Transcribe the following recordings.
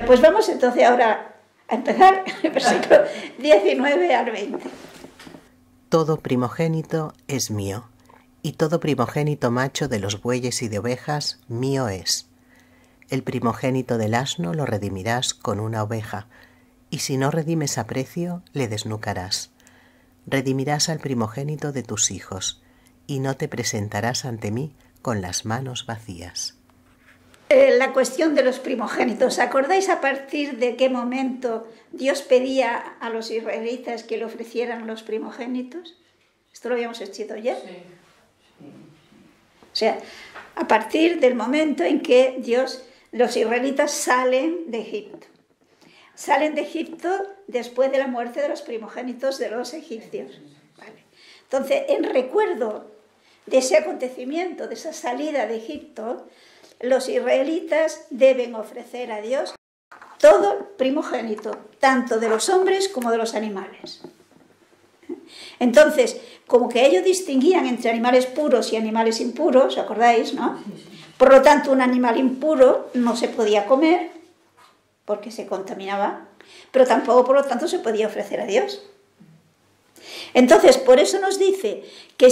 Pues vamos entonces ahora a empezar el versículo 19 al 20. Todo primogénito es mío, y todo primogénito macho de los bueyes y de ovejas mío es. El primogénito del asno lo redimirás con una oveja, y si no redimes a precio, le desnucarás. Redimirás al primogénito de tus hijos, y no te presentarás ante mí con las manos vacías. La cuestión de los primogénitos. ¿Acordáis a partir de qué momento Dios pedía a los israelitas que le ofrecieran los primogénitos? Esto lo habíamos estudiado ayer. Sí. O sea, a partir del momento en que los israelitas salen de Egipto. Salen de Egipto después de la muerte de los primogénitos de los egipcios. Vale. Entonces, en recuerdo de ese acontecimiento, de esa salida de Egipto, los israelitas deben ofrecer a Dios todo primogénito, tanto de los hombres como de los animales. Entonces, como que ellos distinguían entre animales puros y animales impuros, ¿acordáis, no? Por lo tanto, un animal impuro no se podía comer porque se contaminaba, pero tampoco, por lo tanto, se podía ofrecer a Dios. Entonces, por eso nos dice que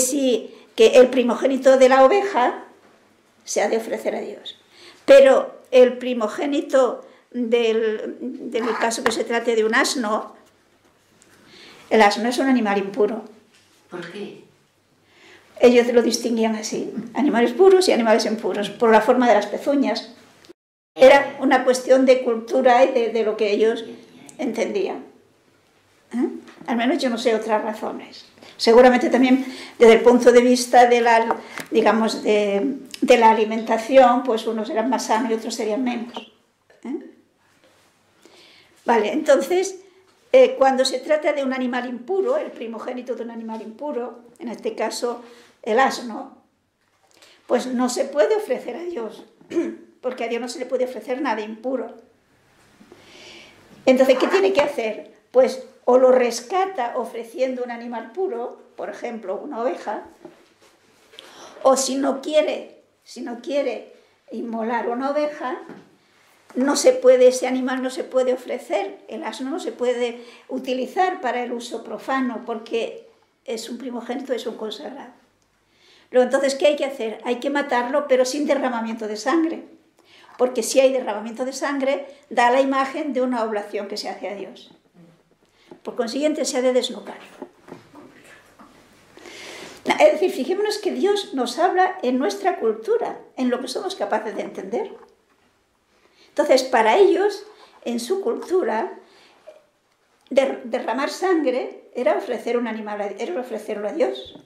el primogénito de la oveja se ha de ofrecer a Dios. Pero el primogénito del caso que se trate de un asno, el asno es un animal impuro. ¿Por qué? Ellos lo distinguían así, animales puros y animales impuros, por la forma de las pezuñas. Era una cuestión de cultura y de lo que ellos entendían. Al menos yo no sé otras razones. Seguramente también desde el punto de vista de la, digamos, de la alimentación, pues unos eran más sanos y otros serían menos. Vale, entonces, cuando se trata de un animal impuro, el primogénito de un animal impuro, en este caso el asno, pues no se puede ofrecer a Dios, porque a Dios no se le puede ofrecer nada impuro. Entonces, ¿qué tiene que hacer? Pues o lo rescata ofreciendo un animal puro, por ejemplo, una oveja, o si no quiere inmolar una oveja, ese animal no se puede ofrecer, el asno no se puede utilizar para el uso profano, porque es un primogénito, es un consagrado. Luego, entonces, ¿qué hay que hacer? Hay que matarlo, pero sin derramamiento de sangre, porque si hay derramamiento de sangre, da la imagen de una oblación que se hace a Dios. Por consiguiente, se ha de desnucar. Es decir, fijémonos que Dios nos habla en nuestra cultura, en lo que somos capaces de entender. Entonces, para ellos, en su cultura, derramar sangre era ofrecer un animal, era ofrecerlo a Dios.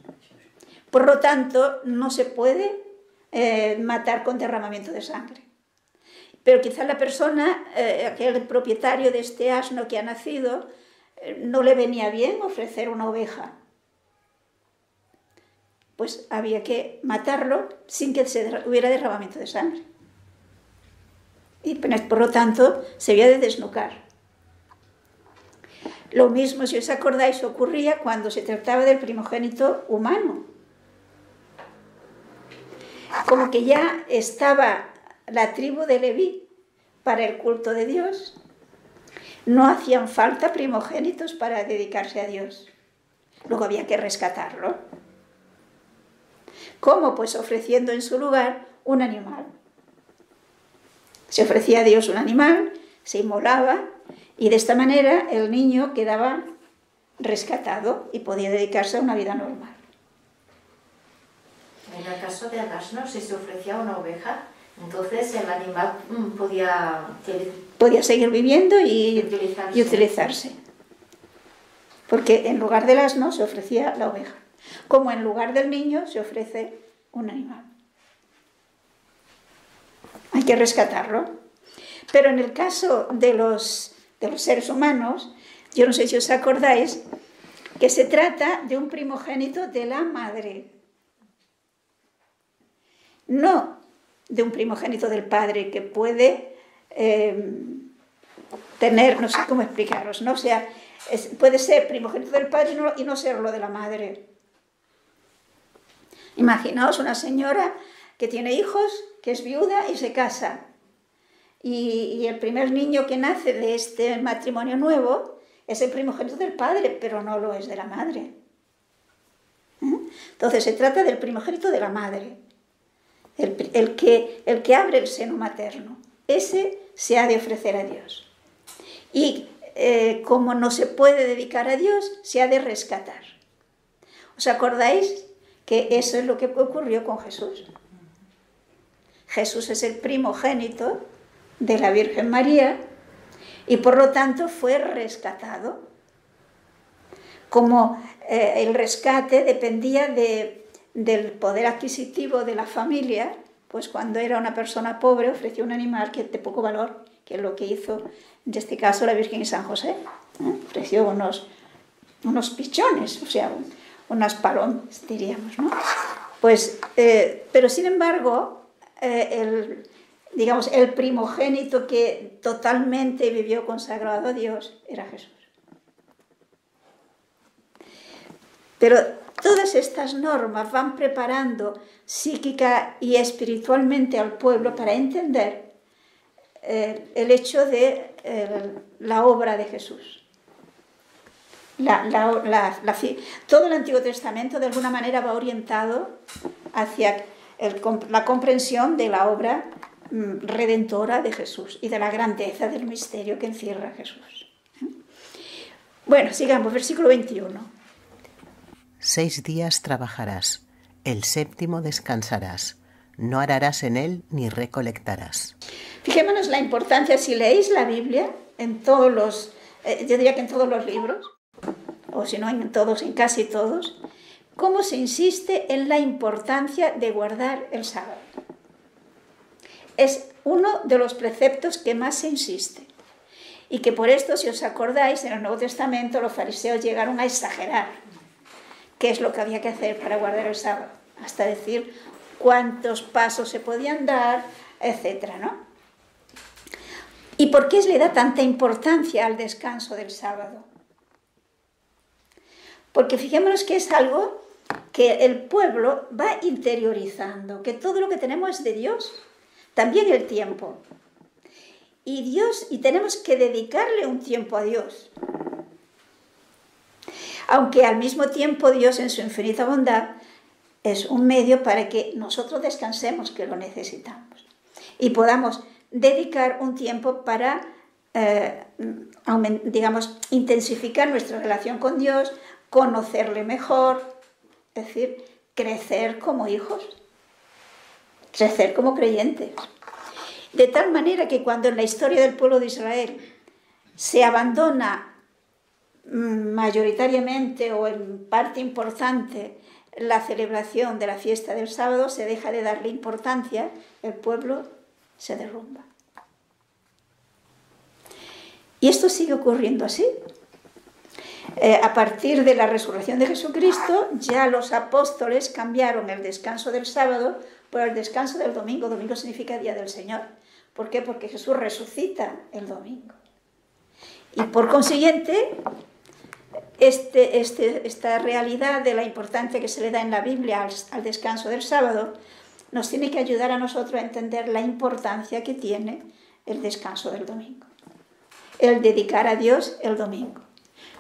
Por lo tanto, no se puede matar con derramamiento de sangre. Pero quizás la persona, aquel propietario de este asno que ha nacido, no le venía bien ofrecer una oveja. Pues había que matarlo sin que hubiera derramamiento de sangre. Y por lo tanto se había de desnucar. Lo mismo, si os acordáis, ocurría cuando se trataba del primogénito humano. Como que ya estaba la tribu de Leví para el culto de Dios, no hacían falta primogénitos para dedicarse a Dios. Luego había que rescatarlo. ¿Cómo? Pues ofreciendo en su lugar un animal. Se ofrecía a Dios un animal, se inmolaba, y de esta manera el niño quedaba rescatado y podía dedicarse a una vida normal. En el caso del asno, si se ofrecía una oveja, entonces el animal podía seguir viviendo y utilizarse. Porque en lugar del asno se ofrecía la oveja. Como en lugar del niño se ofrece un animal. Hay que rescatarlo. Pero en el caso de los seres humanos, yo no sé si os acordáis, que se trata de un primogénito de la madre. No de un primogénito del padre que puede tener, no sé cómo explicaros, ¿no? O sea, puede ser primogénito del padre y no serlo de la madre. Imaginaos una señora que tiene hijos, que es viuda y se casa. y el primer niño que nace de este matrimonio nuevo es el primogénito del padre, pero no lo es de la madre. Entonces se trata del primogénito de la madre, el que abre el seno materno. Ese se ha de ofrecer a Dios. Y como no se puede dedicar a Dios, se ha de rescatar. ¿Os acordáis que eso es lo que ocurrió con Jesús? Jesús es el primogénito de la Virgen María y por lo tanto fue rescatado. Como el rescate dependía del poder adquisitivo de la familia, pues cuando era una persona pobre ofreció un animal de poco valor, que es lo que hizo en este caso la Virgen y San José. Ofreció unos pichones, o sea, unas palomas, diríamos, ¿no? Pues, pero sin embargo, el primogénito que totalmente vivió consagrado a Dios era Jesús. Pero todas estas normas van preparando psíquica y espiritualmente al pueblo para entender el hecho de la obra de Jesús. Todo el Antiguo Testamento de alguna manera va orientado hacia la comprensión de la obra redentora de Jesús y de la grandeza del misterio que encierra Jesús. Bueno, sigamos, versículo 21. 6 días trabajarás, el 7º descansarás, no ararás en él ni recolectarás. Fijémonos la importancia, si leéis la Biblia, en todos los, yo diría que en todos los libros, o si no en todos, en casi todos, cómo se insiste en la importancia de guardar el sábado. Es uno de los preceptos que más se insiste. Y que por esto, si os acordáis, en el Nuevo Testamento los fariseos llegaron a exagerar qué es lo que había que hacer para guardar el sábado, hasta decir cuántos pasos se podían dar, etcétera, ¿no? ¿Y por qué le da tanta importancia al descanso del sábado? Porque fijémonos que es algo que el pueblo va interiorizando, que todo lo que tenemos es de Dios, también el tiempo. Y tenemos que dedicarle un tiempo a Dios. Aunque al mismo tiempo Dios en su infinita bondad es un medio para que nosotros descansemos, que lo necesitamos, y podamos dedicar un tiempo para, intensificar nuestra relación con Dios, conocerle mejor, es decir, crecer como hijos, crecer como creyentes. De tal manera que cuando en la historia del pueblo de Israel se abandona mayoritariamente o en parte importante la celebración de la fiesta del sábado, se deja de darle importancia, el pueblo se derrumba. Y esto sigue ocurriendo así. A partir de la resurrección de Jesucristo, ya los apóstoles cambiaron el descanso del sábado por el descanso del domingo. Domingo significa Día del Señor. ¿Por qué? Porque Jesús resucita el domingo. Y por consiguiente, esta realidad de la importancia que se le da en la Biblia al descanso del sábado nos tiene que ayudar a nosotros a entender la importancia que tiene el descanso del domingo. El dedicar a Dios el domingo.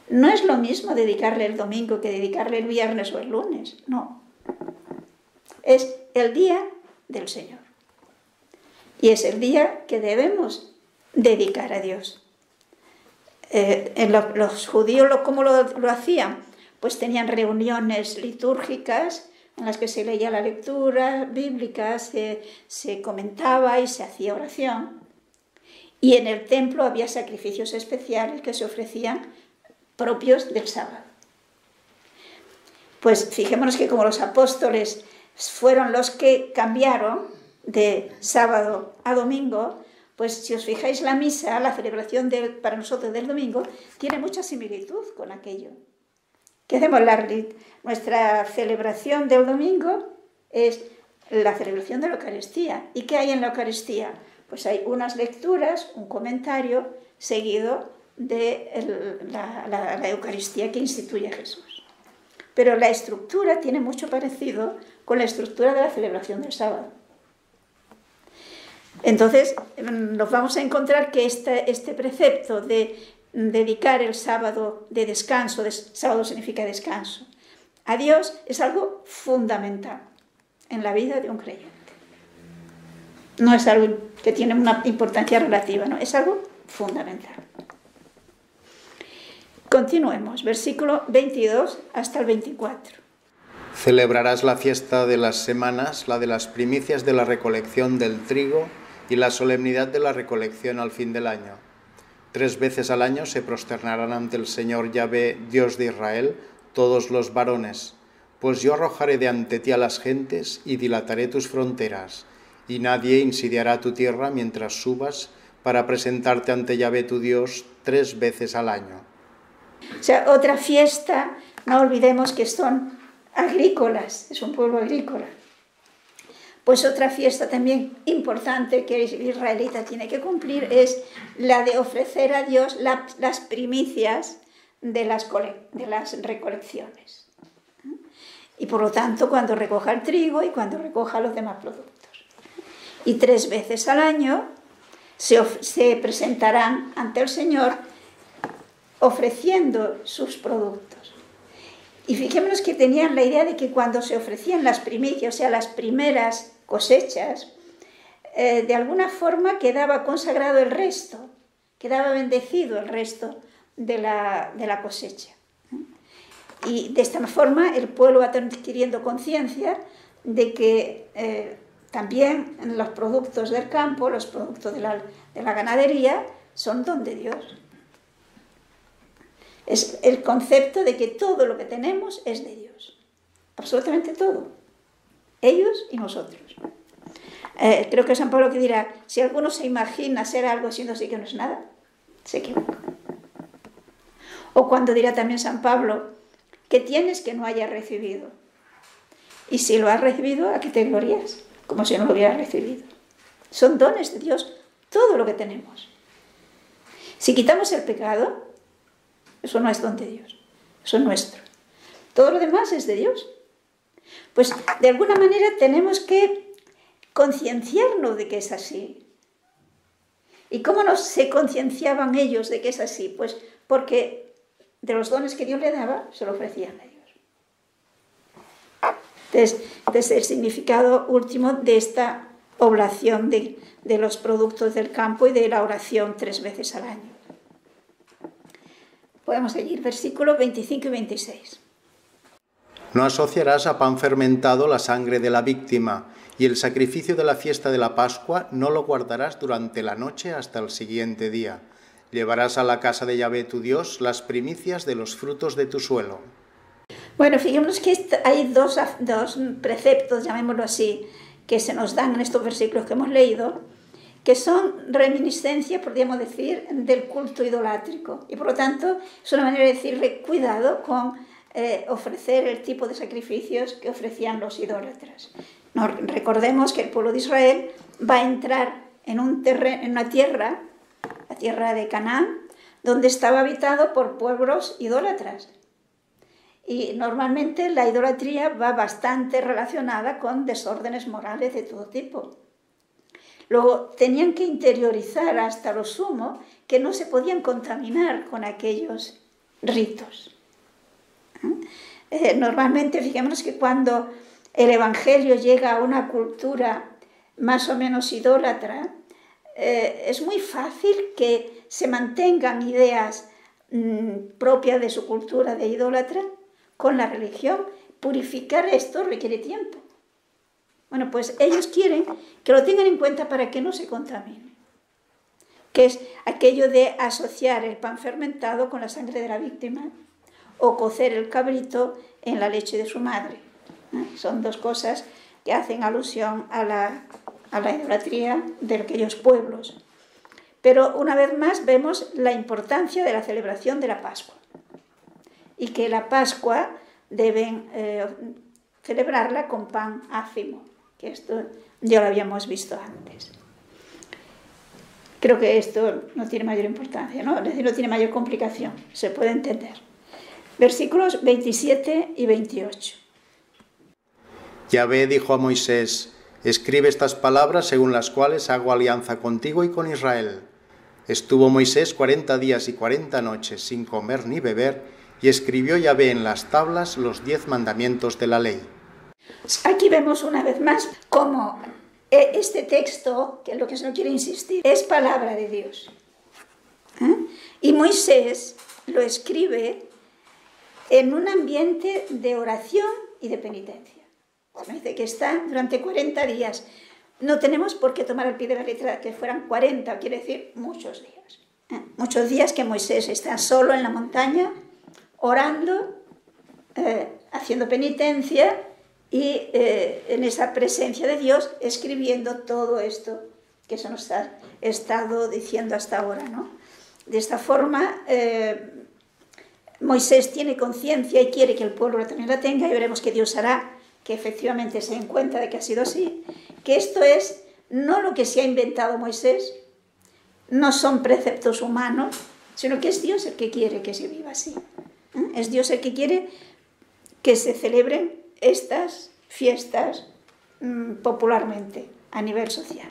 No es lo mismo dedicarle el domingo que dedicarle el viernes o el lunes, no. Es el día del Señor. Y es el día que debemos dedicar a Dios. Los judíos, ¿cómo lo hacían? Pues tenían reuniones litúrgicas en las que se leía la lectura bíblica, se comentaba y se hacía oración. Y en el templo había sacrificios especiales que se ofrecían propios del sábado. Pues fijémonos que como los apóstoles fueron los que cambiaron de sábado a domingo, pues si os fijáis la misa, la celebración para nosotros del domingo, tiene mucha similitud con aquello. ¿Qué hacemos? Nuestra celebración del domingo es la celebración de la Eucaristía. ¿Y qué hay en la Eucaristía? Pues hay unas lecturas, un comentario seguido de la Eucaristía que instituye Jesús. Pero la estructura tiene mucho parecido con la estructura de la celebración del sábado. Entonces, nos vamos a encontrar que este precepto de dedicar el sábado de descanso, sábado significa descanso, a Dios es algo fundamental en la vida de un creyente. No es algo que tiene una importancia relativa, no, es algo fundamental. Continuemos, versículo 22 hasta el 24. Celebrarás la fiesta de las semanas, la de las primicias de la recolección del trigo y la solemnidad de la recolección al fin del año. 3 veces al año se prosternarán ante el Señor Yahvé, Dios de Israel, todos los varones, pues yo arrojaré de ante ti a las gentes y dilataré tus fronteras, y nadie insidiará tu tierra mientras subas para presentarte ante Yahvé tu Dios 3 veces al año. O sea, otra fiesta, no olvidemos que son agrícolas, es un pueblo agrícola. Pues otra fiesta también importante que el israelita tiene que cumplir es la de ofrecer a Dios las primicias de las recolecciones. Y por lo tanto, cuando recoja el trigo y cuando recoja los demás productos. Y 3 veces al año se presentarán ante el Señor ofreciendo sus productos. Y fijémonos que tenían la idea de que cuando se ofrecían las primicias, o sea, las primeras cosechas, de alguna forma quedaba consagrado el resto, quedaba bendecido el resto de la cosecha. Y de esta forma el pueblo va adquiriendo conciencia de que también los productos del campo, los productos de la ganadería, son don de Dios. Es el concepto de que todo lo que tenemos es de Dios. Absolutamente todo. Ellos y nosotros. Creo que San Pablo que dirá, si alguno se imagina ser algo siendo así que no es nada, se equivoca. O cuando dirá también San Pablo, ¿qué tienes que no hayas recibido? Y si lo has recibido, ¿a qué te glorías? Como si no lo hubieras recibido. Son dones de Dios, todo lo que tenemos. Si quitamos el pecado, eso no es don de Dios, eso es nuestro. Todo lo demás es de Dios. Pues de alguna manera tenemos que concienciarnos de que es así. ¿Y cómo se concienciaban ellos de que es así? Pues porque de los dones que Dios le daba, se lo ofrecían a Dios. Entonces el significado último de esta oblación de los productos del campo y de la oración 3 veces al año. Podemos seguir, versículos 25 y 26. No asociarás a pan fermentado la sangre de la víctima, y el sacrificio de la fiesta de la Pascua no lo guardarás durante la noche hasta el siguiente día. Llevarás a la casa de Yahvé tu Dios las primicias de los frutos de tu suelo. Bueno, fijémonos que hay dos preceptos, llamémoslo así, que se nos dan en estos versículos que hemos leído, que son reminiscencias, podríamos decir, del culto idolátrico. Y por lo tanto, es una manera de decirle cuidado con ofrecer el tipo de sacrificios que ofrecían los idólatras. Recordemos que el pueblo de Israel va a entrar en una tierra, la tierra de Canaán, donde estaba habitado por pueblos idólatras. Y normalmente la idolatría va bastante relacionada con desórdenes morales de todo tipo. Luego tenían que interiorizar hasta lo sumo que no se podían contaminar con aquellos ritos. Normalmente, fijémonos que cuando el Evangelio llega a una cultura más o menos idólatra, es muy fácil que se mantengan ideas propias de su cultura de idólatra con la religión. Purificar esto requiere tiempo. Bueno, pues ellos quieren que lo tengan en cuenta para que no se contamine. Que es aquello de asociar el pan fermentado con la sangre de la víctima o cocer el cabrito en la leche de su madre. Son dos cosas que hacen alusión a la idolatría de aquellos pueblos. Pero una vez más vemos la importancia de la celebración de la Pascua. Y que la Pascua deben celebrarla con pan ácimo, que esto ya lo habíamos visto antes. Creo que esto no tiene mayor importancia, ¿no? Es decir, no tiene mayor complicación, se puede entender. Versículos 27 y 28. Yahvé dijo a Moisés: Escribe estas palabras según las cuales hago alianza contigo y con Israel. Estuvo Moisés 40 días y 40 noches sin comer ni beber, y escribió Yahvé en las tablas los 10 mandamientos de la ley. Aquí vemos una vez más cómo este texto, que es lo que se nos quiere insistir, es palabra de Dios. Y Moisés lo escribe en un ambiente de oración y de penitencia. Se dice que está durante 40 días. No tenemos por qué tomar al pie de la letra que fueran 40, quiere decir muchos días. Muchos días que Moisés está solo en la montaña, orando, haciendo penitencia y en esa presencia de Dios escribiendo todo esto que se nos ha estado diciendo hasta ahora, ¿no? De esta forma, Moisés tiene conciencia y quiere que el pueblo también la tenga, y veremos que Dios hará que efectivamente se den cuenta de que ha sido así, que esto es no lo que se ha inventado Moisés, no son preceptos humanos, sino que es Dios el que quiere que se viva así. Es Dios el que quiere que se celebren estas fiestas popularmente a nivel social.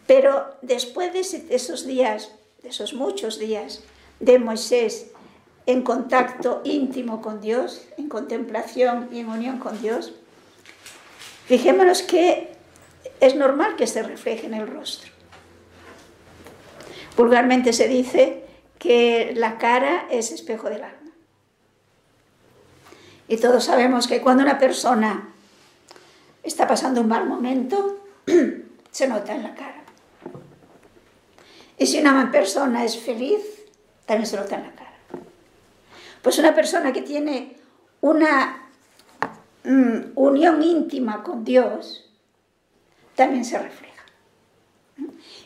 Pero después de esos días, de esos muchos días de Moisés en contacto íntimo con Dios, en contemplación y en unión con Dios, fijémonos que es normal que se refleje en el rostro. Vulgarmente se dice que la cara es espejo del alma. Y todos sabemos que cuando una persona está pasando un mal momento, se nota en la cara. Y si una persona es feliz, también se nota en la cara. Pues una persona que tiene una unión íntima con Dios, también se refleja.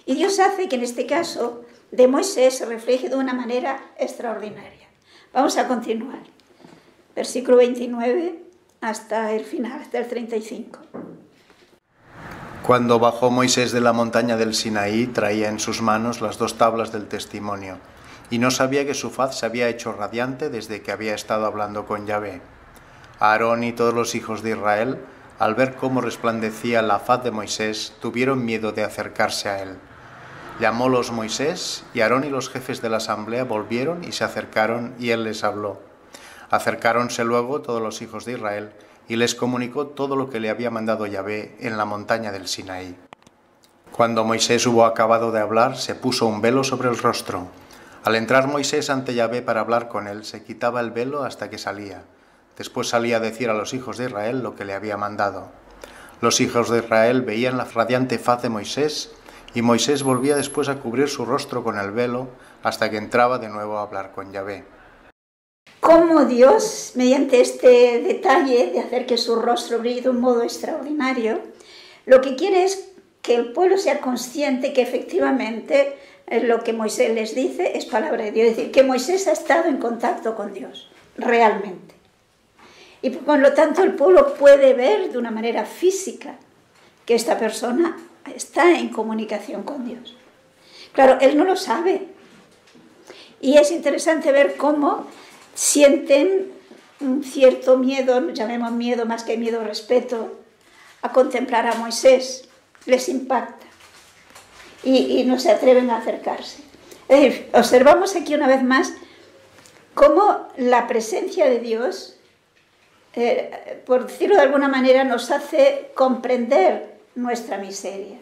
Y Dios hace que en este caso de Moisés se refleje de una manera extraordinaria. Vamos a continuar. Versículo 29 hasta el final, hasta el 35. Cuando bajó Moisés de la montaña del Sinaí, traía en sus manos las 2 tablas del testimonio, y no sabía que su faz se había hecho radiante desde que había estado hablando con Yahvé. Aarón y todos los hijos de Israel, al ver cómo resplandecía la faz de Moisés, tuvieron miedo de acercarse a él. Llamólos Moisés, y Aarón y los jefes de la asamblea volvieron y se acercaron, y él les habló. Acercáronse luego todos los hijos de Israel, y les comunicó todo lo que le había mandado Yahvé en la montaña del Sinaí. Cuando Moisés hubo acabado de hablar, se puso un velo sobre el rostro. Al entrar Moisés ante Yahvé para hablar con él, se quitaba el velo hasta que salía. Después salía a decir a los hijos de Israel lo que le había mandado. Los hijos de Israel veían la radiante faz de Moisés, y Moisés volvía después a cubrir su rostro con el velo hasta que entraba de nuevo a hablar con Yahvé. Cómo Dios, mediante este detalle de hacer que su rostro brille de un modo extraordinario, lo que quiere es que el pueblo sea consciente que efectivamente lo que Moisés les dice es palabra de Dios, es decir, que Moisés ha estado en contacto con Dios, realmente. Y por lo tanto el pueblo puede ver de una manera física que esta persona está en comunicación con Dios. Claro, él no lo sabe. Y es interesante ver cómo sienten un cierto miedo, llamemos miedo más que miedo, respeto, a contemplar a Moisés. Les impacta. Y no se atreven a acercarse. Es decir, observamos aquí una vez más cómo la presencia de Dios, por decirlo de alguna manera, nos hace comprender nuestra miseria.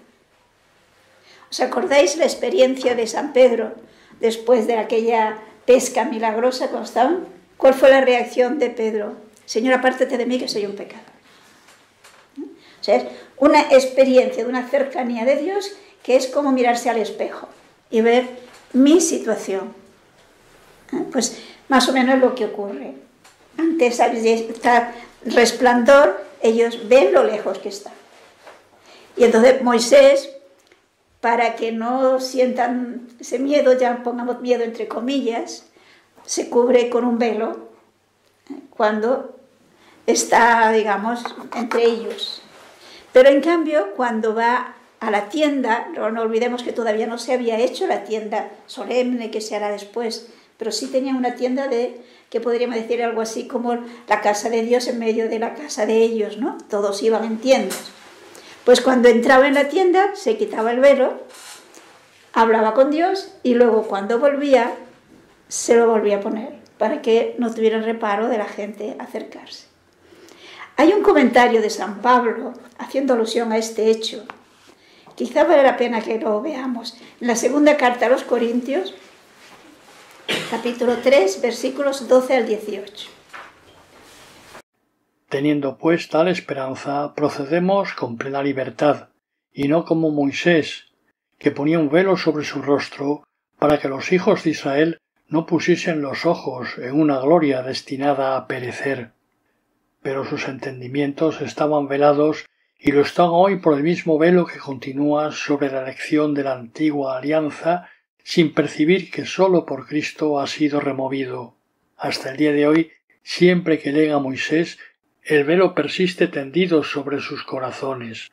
¿Os acordáis la experiencia de San Pedro después de aquella pesca milagrosa cuando estaban? ¿Cuál fue la reacción de Pedro? Señor, apártate de mí que soy un pecador. O sea, es una experiencia de una cercanía de Dios que es como mirarse al espejo y ver mi situación. Pues más o menos es lo que ocurre. Ante ese resplandor, ellos ven lo lejos que está. Y entonces Moisés, para que no sientan ese miedo, ya pongamos miedo entre comillas, se cubre con un velo cuando está, digamos, entre ellos. Pero en cambio, cuando va a la tienda, no olvidemos que todavía no se había hecho la tienda solemne que se hará después pero sí tenían una tienda que podríamos decir algo así como la casa de Dios en medio de la casa de ellos, ¿no? Todos iban en tiendas. Pues cuando entraba en la tienda, se quitaba el velo, hablaba con Dios y luego cuando volvía, se lo volvía a poner para que no tuviera reparo de la gente acercarse. Hay un comentario de San Pablo haciendo alusión a este hecho. Quizá vale la pena que lo veamos. En la segunda carta a los Corintios, capítulo 3, versículos 12 al 18. Teniendo pues tal esperanza, procedemos con plena libertad, y no como Moisés, que ponía un velo sobre su rostro, para que los hijos de Israel no pusiesen los ojos en una gloria destinada a perecer. Pero sus entendimientos estaban velados, y lo están hoy por el mismo velo que continúa sobre la elección de la antigua alianza, sin percibir que sólo por Cristo ha sido removido. Hasta el día de hoy, siempre que leen a Moisés, el velo persiste tendido sobre sus corazones.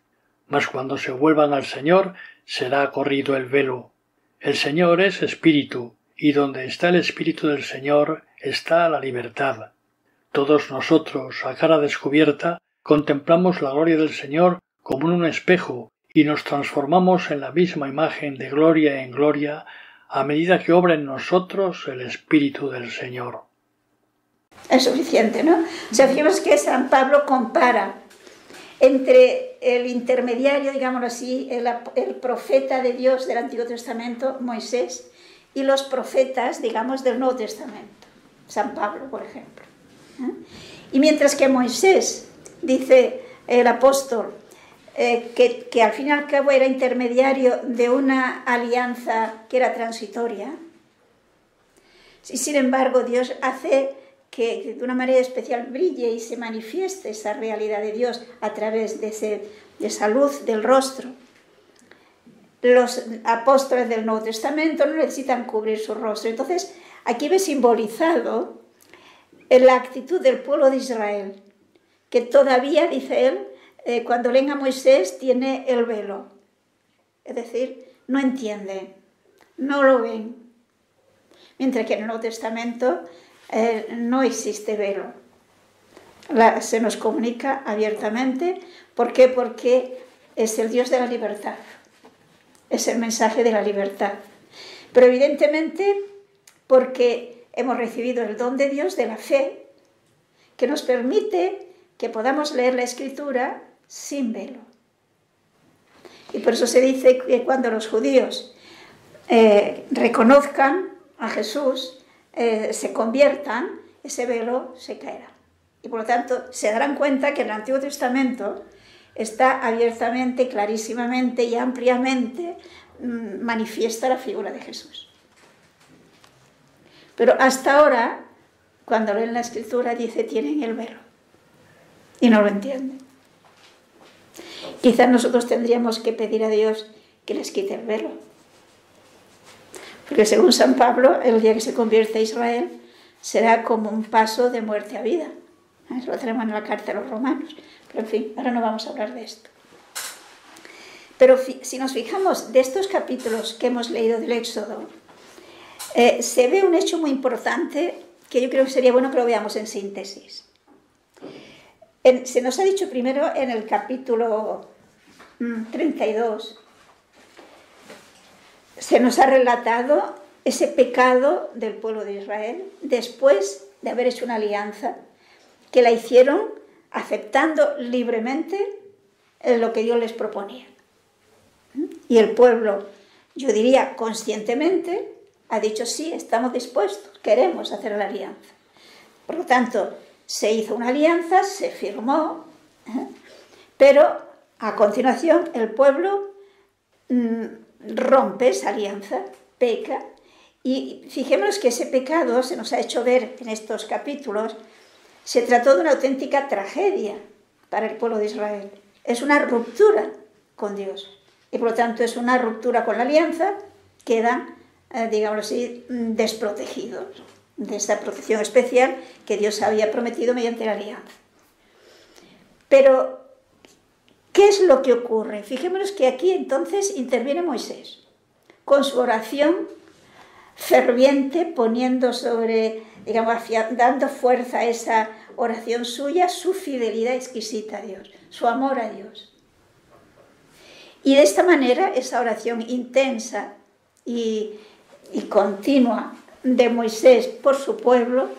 Mas cuando se vuelvan al Señor, será corrido el velo. El Señor es Espíritu, y donde está el Espíritu del Señor está la libertad. Todos nosotros, a cara descubierta, contemplamos la gloria del Señor como en un espejo y nos transformamos en la misma imagen de gloria en gloria a medida que obra en nosotros el Espíritu del Señor. Es suficiente, ¿no? O sea, fíjate que San Pablo compara entre el intermediario, digámoslo así, el profeta de Dios del Antiguo Testamento, Moisés, y los profetas, digamos, del Nuevo Testamento, San Pablo, por ejemplo. Y mientras que Moisés, dice el apóstol, que al fin y al cabo era intermediario de una alianza que era transitoria, y sin embargo Dios hace que de una manera especial brille y se manifieste esa realidad de Dios a través de esa luz del rostro. Los apóstoles del Nuevo Testamento no necesitan cubrir su rostro. Entonces, aquí ve simbolizado la actitud del pueblo de Israel, que todavía, dice él, cuando leen a Moisés, tiene el velo. Es decir, no entienden, no lo ven. Mientras que en el Nuevo Testamento no existe velo. Se nos comunica abiertamente. ¿Por qué? Porque es el Dios de la libertad. Es el mensaje de la libertad. Pero evidentemente porque hemos recibido el don de Dios de la fe, que nos permite que podamos leer la Escritura sin velo. Y por eso se dice que cuando los judíos reconozcan a Jesús, se conviertan, ese velo se caerá. Y por lo tanto se darán cuenta que en el Antiguo Testamento está abiertamente, clarísimamente y ampliamente manifiesta la figura de Jesús. Pero hasta ahora, cuando leen la Escritura, dice, tienen el velo. Y no lo entienden. Quizás nosotros tendríamos que pedir a Dios que les quite el velo. Porque según San Pablo, el día que se convierte a Israel será como un paso de muerte a vida. Eso lo tenemos en la carta a los romanos. Pero en fin, ahora no vamos a hablar de esto. Pero si nos fijamos de estos capítulos que hemos leído del Éxodo, se ve un hecho muy importante que yo creo que sería bueno que lo veamos en síntesis. Se nos ha dicho primero en el capítulo 32, se nos ha relatado ese pecado del pueblo de Israel después de haber hecho una alianza, que la hicieron aceptando libremente lo que Dios les proponía. Y el pueblo, yo diría conscientemente, ha dicho sí, estamos dispuestos, queremos hacer la alianza. Por lo tanto, se hizo una alianza, se firmó, pero a continuación el pueblo rompe esa alianza, peca, y fijémonos que ese pecado, se nos ha hecho ver en estos capítulos, se trató de una auténtica tragedia para el pueblo de Israel. Es una ruptura con Dios, y por lo tanto es una ruptura con la alianza, quedan, digámoslo así, desprotegidos de esta protección especial que Dios había prometido mediante la alianza. Pero, ¿qué es lo que ocurre? Fijémonos que aquí entonces interviene Moisés con su oración ferviente, poniendo sobre, digamos, dando fuerza a esa oración suya, su fidelidad exquisita a Dios, su amor a Dios. Y de esta manera, esa oración intensa y continua de Moisés por su pueblo,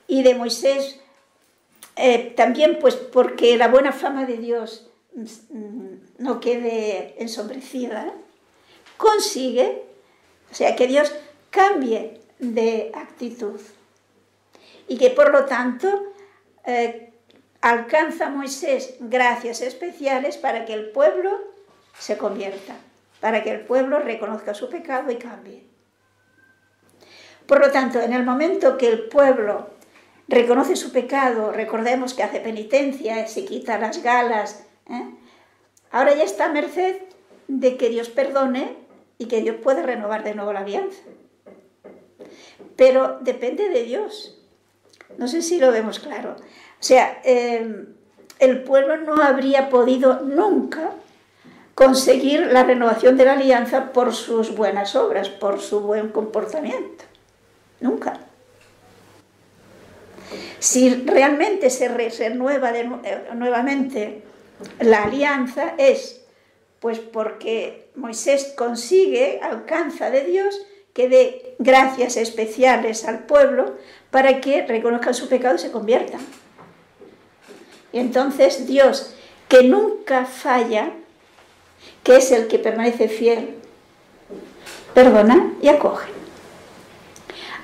y de Moisés también pues porque la buena fama de Dios no quede ensombrecida, consigue, o sea, que Dios cambie de actitud y que por lo tanto alcanza a Moisés gracias especiales para que el pueblo se convierta, para que el pueblo reconozca su pecado y cambie. Por lo tanto, en el momento que el pueblo reconoce su pecado, recordemos que hace penitencia, se quita las galas, ahora ya está a merced de que Dios perdone y que Dios pueda renovar de nuevo la alianza. Pero depende de Dios. No sé si lo vemos claro. O sea, el pueblo no habría podido nunca conseguir la renovación de la alianza por sus buenas obras, por su buen comportamiento. Nunca. Si realmente se renueva nuevamente la alianza es pues porque Moisés alcanza de Dios que dé gracias especiales al pueblo para que reconozcan su pecado y se conviertan. Y entonces Dios, que nunca falla, que es el que permanece fiel, perdona y acoge.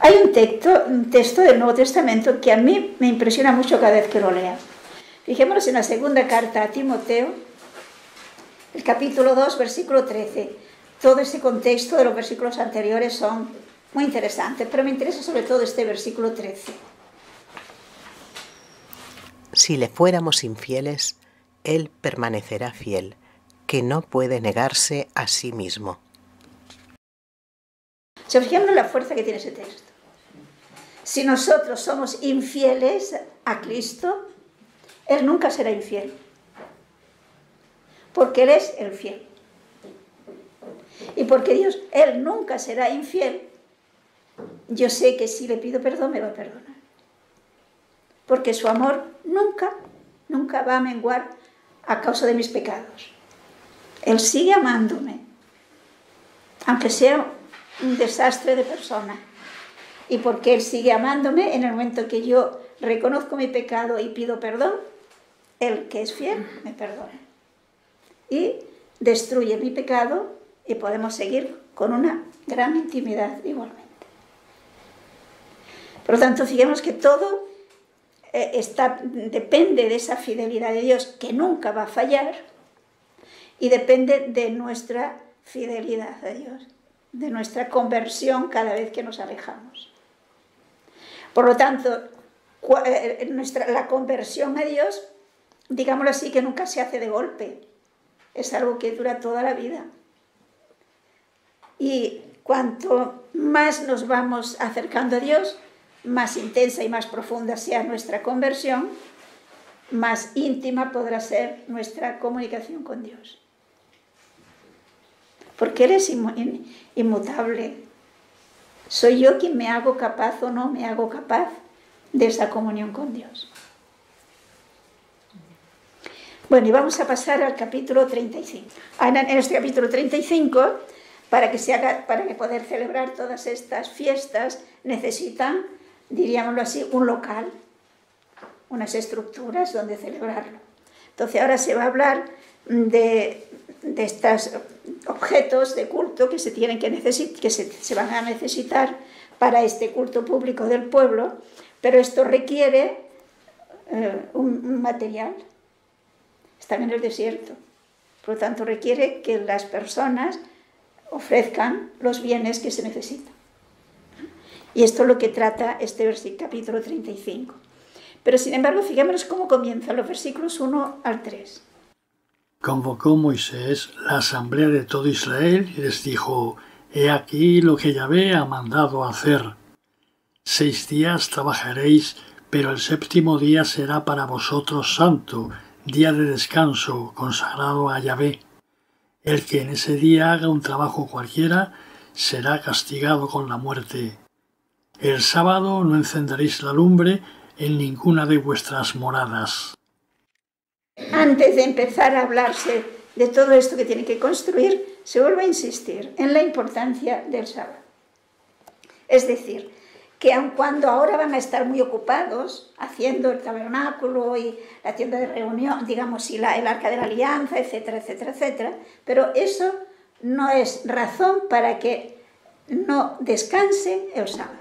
Hay un texto del Nuevo Testamento que a mí me impresiona mucho cada vez que lo lea. Fijémonos en la segunda carta a Timoteo, el capítulo 2, versículo 13. Todo ese contexto de los versículos anteriores son muy interesantes, pero me interesa sobre todo este versículo 13. Si le fuéramos infieles, Él permanecerá fiel, que no puede negarse a sí mismo. Se fijan en la fuerza que tiene ese texto. Si nosotros somos infieles a Cristo, Él nunca será infiel, porque Él es el fiel. Y porque Dios, Él nunca será infiel, yo sé que si le pido perdón me va a perdonar. Porque su amor nunca va a menguar a causa de mis pecados. Él sigue amándome, aunque sea un desastre de persona. Y porque Él sigue amándome, en el momento que yo reconozco mi pecado y pido perdón, Él, que es fiel, me perdona. Y destruye mi pecado y podemos seguir con una gran intimidad igualmente. Por lo tanto, fijemos que todo depende de esa fidelidad de Dios, que nunca va a fallar, y depende de nuestra fidelidad a Dios, de nuestra conversión cada vez que nos alejamos. Por lo tanto, la conversión a Dios, digámoslo así, que nunca se hace de golpe, es algo que dura toda la vida. Y cuanto más nos vamos acercando a Dios, más intensa y más profunda sea nuestra conversión, más íntima podrá ser nuestra comunicación con Dios. Porque Él es inmutable. Soy yo quien me hago capaz o no me hago capaz de esa comunión con Dios. Bueno, y vamos a pasar al capítulo 35. En este capítulo 35, para que poder celebrar todas estas fiestas, necesitan, diríamoslo así, un local, unas estructuras donde celebrarlo. Entonces ahora se va a hablar de estos objetos de culto que se van a necesitar para este culto público del pueblo, pero esto requiere un material. Están en el desierto, por lo tanto requiere que las personas ofrezcan los bienes que se necesitan. Y esto es lo que trata este capítulo 35. Pero sin embargo, fijémonos cómo comienzan los versículos 1 al 3. Convocó Moisés la asamblea de todo Israel y les dijo: He aquí lo que Yahvé ha mandado hacer. 6 días trabajaréis, pero el 7º día será para vosotros santo, día de descanso, consagrado a Yahvé. El que en ese día haga un trabajo cualquiera, será castigado con la muerte. El sábado no encenderéis la lumbre en ninguna de vuestras moradas. Antes de empezar a hablarse de todo esto que tiene que construir, se vuelve a insistir en la importancia del sábado. Es decir, que aun cuando ahora van a estar muy ocupados haciendo el tabernáculo y la tienda de reunión, digamos, y el arca de la alianza, etcétera, etcétera, etcétera, pero eso no es razón para que no descansen el sábado.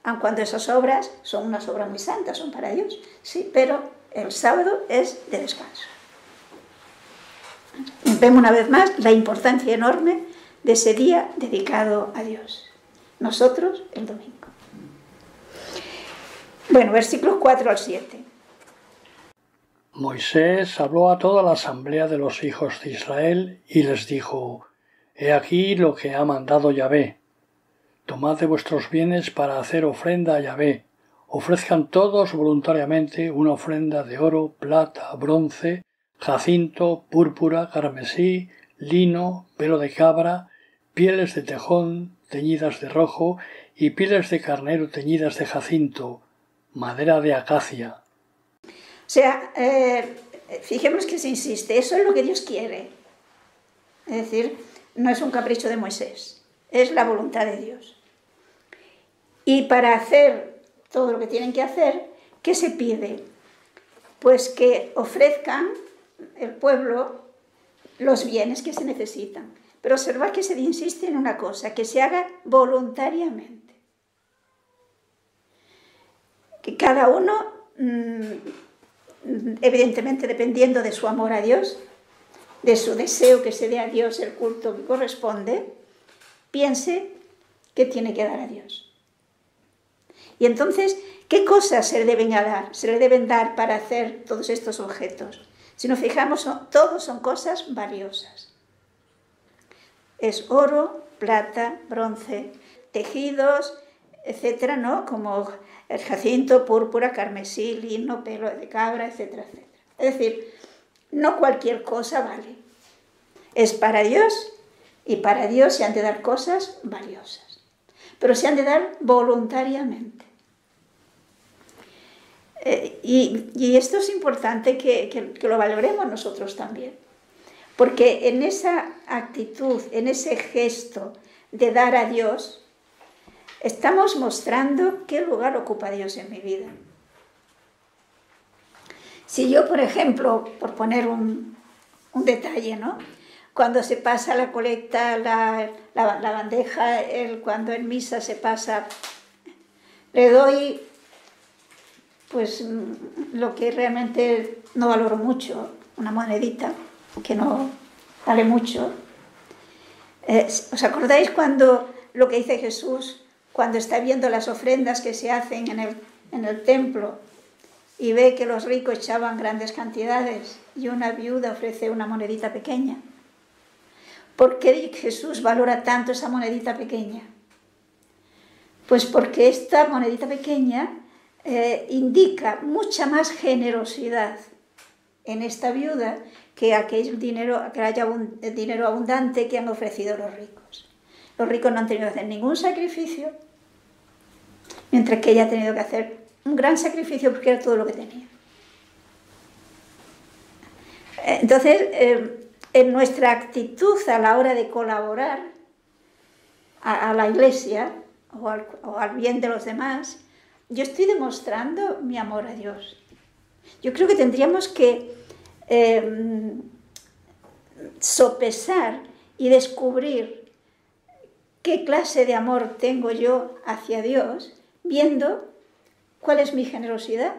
Aun cuando esas obras son unas obras muy santas, son para Dios, sí, pero el sábado es de descanso. Vemos una vez más la importancia enorme de ese día dedicado a Dios. Nosotros, el domingo. Bueno, versículos 4 al 7. Moisés habló a toda la asamblea de los hijos de Israel y les dijo: He aquí lo que ha mandado Yahvé. Tomad de vuestros bienes para hacer ofrenda a Yahvé. Ofrezcan todos voluntariamente una ofrenda de oro, plata, bronce, jacinto, púrpura, carmesí, lino, pelo de cabra, pieles de tejón teñidas de rojo y pieles de carnero teñidas de jacinto, madera de acacia. O sea, fijemos que se insiste, eso es lo que Dios quiere. Es decir, no es un capricho de Moisés, es la voluntad de Dios. Y para hacer todo lo que tienen que hacer, ¿qué se pide? Pues que ofrezcan el pueblo los bienes que se necesitan. Pero observad que se insiste en una cosa, que se haga voluntariamente. Que cada uno, evidentemente dependiendo de su amor a Dios, de su deseo que se dé a Dios el culto que corresponde, piense que tiene que dar a Dios. Y entonces, ¿qué cosas se le deben dar? Se le deben dar para hacer todos estos objetos. Si nos fijamos, todos son cosas valiosas. Es oro, plata, bronce, tejidos, etcétera, ¿no? Como el jacinto, púrpura, carmesí, lino, pelo de cabra, etcétera, etcétera. Es decir, no cualquier cosa vale. Es para Dios y para Dios se han de dar cosas valiosas. Pero se han de dar voluntariamente. Y esto es importante que lo valoremos nosotros también. Porque en esa actitud, en ese gesto de dar a Dios, estamos mostrando qué lugar ocupa Dios en mi vida. Si yo, por ejemplo, por poner un detalle, ¿no? Cuando se pasa la colecta, la bandeja, cuando en misa se pasa, le doy pues lo que realmente no valoro mucho, una monedita, que no vale mucho. ¿Os acordáis cuando lo que dice Jesús, cuando está viendo las ofrendas que se hacen en el templo y ve que los ricos echaban grandes cantidades y una viuda ofrece una monedita pequeña? ¿Por qué Jesús valora tanto esa monedita pequeña? Pues porque esta monedita pequeña indica mucha más generosidad en esta viuda que aquel dinero, que haya un dinero abundante que han ofrecido los ricos. Los ricos no han tenido que hacer ningún sacrificio, mientras que ella ha tenido que hacer un gran sacrificio porque era todo lo que tenía. Entonces, en nuestra actitud a la hora de colaborar a la Iglesia o al bien de los demás, yo estoy demostrando mi amor a Dios. Yo creo que tendríamos que sopesar y descubrir qué clase de amor tengo yo hacia Dios, viendo cuál es mi generosidad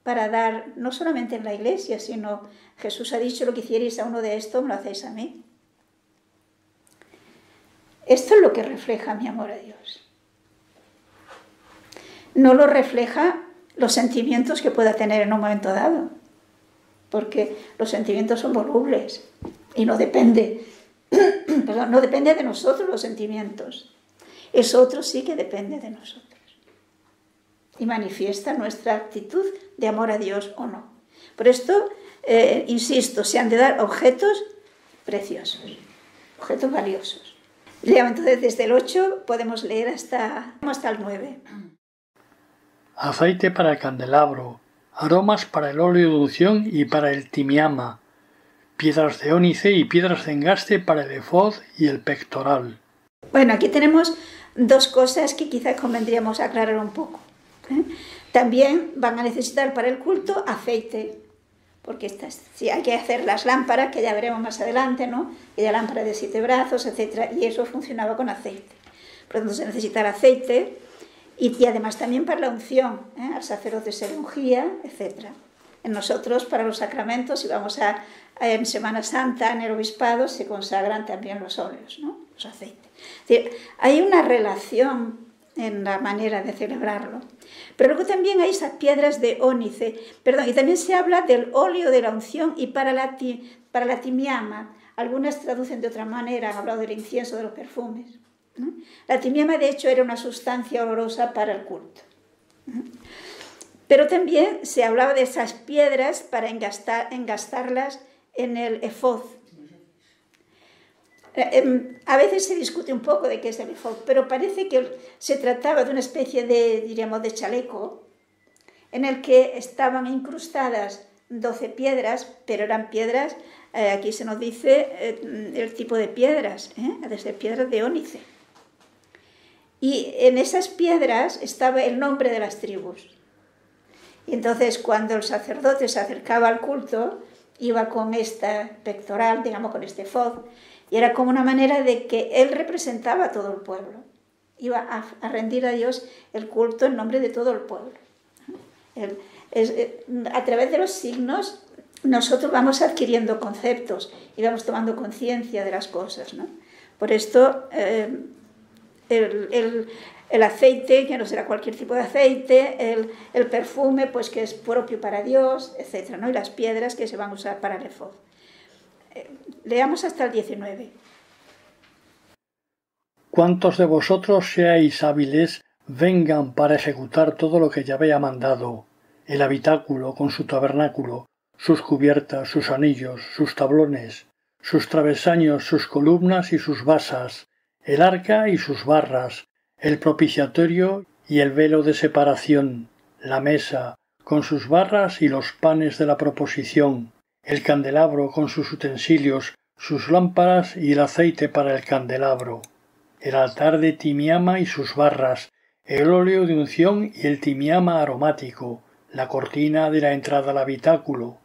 para dar, no solamente en la Iglesia, sino Jesús ha dicho: lo que hicierais a uno de estos, me lo hacéis a mí. Esto es lo que refleja mi amor a Dios. No lo refleja los sentimientos que pueda tener en un momento dado, porque los sentimientos son volubles y no depende, no depende de nosotros los sentimientos. Eso otro sí que depende de nosotros y manifiesta nuestra actitud de amor a Dios o no. Por esto, insisto, se han de dar objetos preciosos, objetos valiosos. Entonces, desde el 8 podemos leer hasta el 9. Aceite para el candelabro, aromas para el óleo de unción y para el timiama, piedras de ónice y piedras de engaste para el efod y el pectoral. Bueno, aquí tenemos dos cosas que quizás convendríamos aclarar un poco. También van a necesitar para el culto aceite, porque sí, hay que hacer las lámparas, que ya veremos más adelante, ¿no? Y la lámpara de 7 brazos, etc. Y eso funcionaba con aceite. Por lo tanto, se necesitaba aceite y además también para la unción. Al sacerdote se le ungía, etc. En nosotros, para los sacramentos, si vamos en Semana Santa, en el obispado, se consagran también los óleos, ¿no? Los aceites. Es decir, hay una relación en la manera de celebrarlo. Pero luego también hay esas piedras de ónice, y también se habla del óleo de la unción y para la timiama. Algunas traducen de otra manera, han hablado del incienso, de los perfumes, ¿no? La timiama, de hecho, era una sustancia olorosa para el culto. Pero también se hablaba de esas piedras para engastarlas en el efod. A veces se discute un poco de qué es el efod, pero parece que se trataba de una especie de, diríamos, de chaleco, en el que estaban incrustadas 12 piedras, pero eran piedras, aquí se nos dice el tipo de piedras, desde piedras de ónice. Y en esas piedras estaba el nombre de las tribus. Y entonces, cuando el sacerdote se acercaba al culto, iba con esta pectoral, digamos, con este efod, y era como una manera de que él representaba a todo el pueblo. Iba a rendir a Dios el culto en nombre de todo el pueblo. A través de los signos, nosotros vamos adquiriendo conceptos y vamos tomando conciencia de las cosas, ¿no? Por esto, el aceite, que no será cualquier tipo de aceite, el perfume, pues que es propio para Dios, etc., ¿no? Y las piedras que se van a usar para el efod. Leamos hasta el 19. Cuantos de vosotros seáis hábiles, vengan para ejecutar todo lo que Yahvé ha mandado: el habitáculo con su tabernáculo, sus cubiertas, sus anillos, sus tablones, sus travesaños, sus columnas y sus basas, el arca y sus barras, el propiciatorio y el velo de separación, la mesa con sus barras y los panes de la proposición, el candelabro con sus utensilios, sus lámparas y el aceite para el candelabro, el altar de timiama y sus barras, el óleo de unción y el timiama aromático, la cortina de la entrada al habitáculo,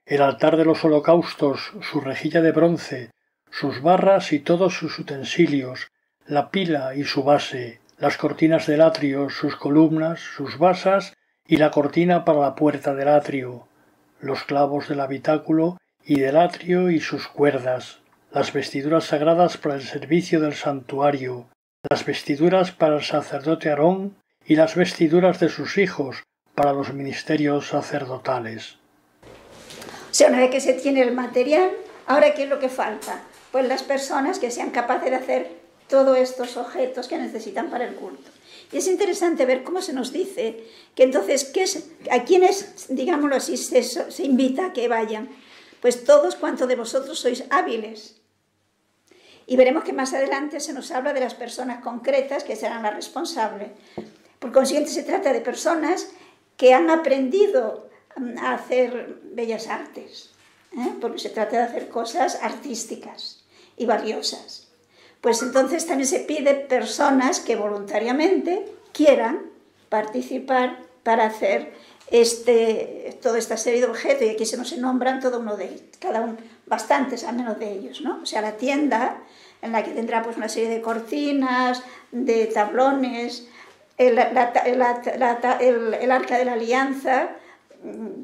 el altar de los holocaustos, su rejilla de bronce, sus barras y todos sus utensilios, la pila y su base, las cortinas del atrio, sus columnas, sus basas y la cortina para la puerta del atrio, los clavos del habitáculo y del atrio y sus cuerdas, las vestiduras sagradas para el servicio del santuario, las vestiduras para el sacerdote Aarón y las vestiduras de sus hijos para los ministerios sacerdotales. O sea, una vez que se tiene el material, ¿ahora qué es lo que falta? Pues las personas que sean capaces de hacer todos estos objetos que necesitan para el culto. Y es interesante ver cómo se nos dice que entonces, ¿a quiénes, digámoslo así, se invita a que vayan? Pues todos cuantos de vosotros sois hábiles. Y veremos que más adelante se nos habla de las personas concretas que serán las responsables. Por consiguiente, se trata de personas que han aprendido a hacer bellas artes, porque se trata de hacer cosas artísticas y valiosas. Pues entonces también se pide personas que voluntariamente quieran participar para hacer toda esta serie de objetos, y aquí se nos nombran todo uno de ellos, bastantes al menos de ellos, ¿no? O sea, la tienda en la que tendrá pues una serie de cortinas, de tablones, el arca de la alianza,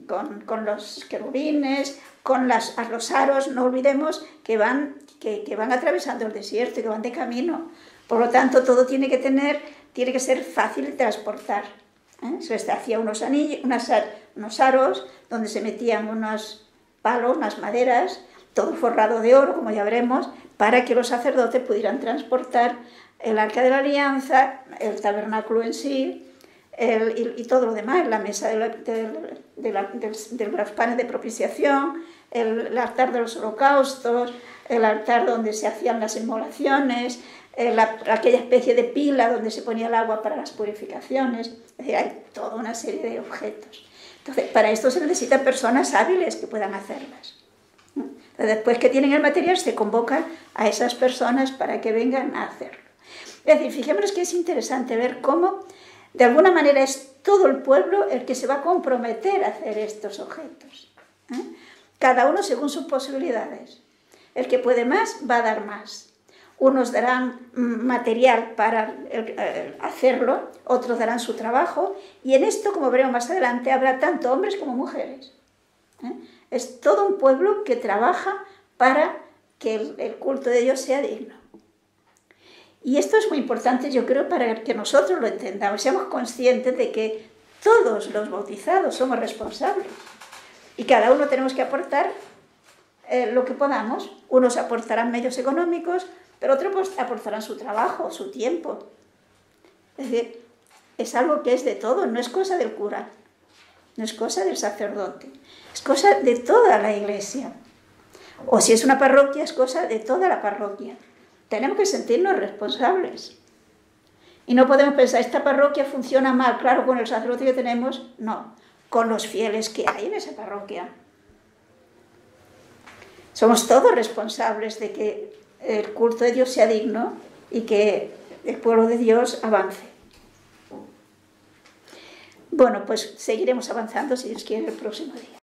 con los querubines, con los aros. No olvidemos que van atravesando el desierto y que van de camino. Por lo tanto, todo tiene que ser fácil de transportar. Se les hacía unos aros donde se metían unos palos, unas maderas, todo forrado de oro, como ya veremos, para que los sacerdotes pudieran transportar el arca de la alianza, el tabernáculo en sí, y todo lo demás, la mesa de los panes de propiciación, el altar de los holocaustos, el altar donde se hacían las inmolaciones, aquella especie de pila donde se ponía el agua para las purificaciones. Es decir, hay toda una serie de objetos. Entonces, para esto se necesitan personas hábiles que puedan hacerlas. Entonces, después que tienen el material, se convoca a esas personas para que vengan a hacerlo. Es decir, fijémonos que es interesante ver cómo, de alguna manera, es todo el pueblo el que se va a comprometer a hacer estos objetos. Cada uno según sus posibilidades. El que puede más, va a dar más. Unos darán material para hacerlo, otros darán su trabajo, y en esto, como veremos más adelante, habrá tanto hombres como mujeres. Es todo un pueblo que trabaja para que el culto de Dios sea digno. Y esto es muy importante, yo creo, para que nosotros lo entendamos, seamos conscientes de que todos los bautizados somos responsables y cada uno tenemos que aportar lo que podamos. Unos aportarán medios económicos, pero otros pues, aportarán su trabajo, su tiempo. Es decir, es algo que es de todo, no es cosa del cura, no es cosa del sacerdote, es cosa de toda la iglesia. O si es una parroquia, es cosa de toda la parroquia. Tenemos que sentirnos responsables. Y no podemos pensar, esta parroquia funciona mal, claro, con el sacerdote que tenemos, no, con los fieles que hay en esa parroquia. Somos todos responsables de que el culto de Dios sea digno y que el pueblo de Dios avance. Bueno, pues seguiremos avanzando, si Dios quiere, el próximo día.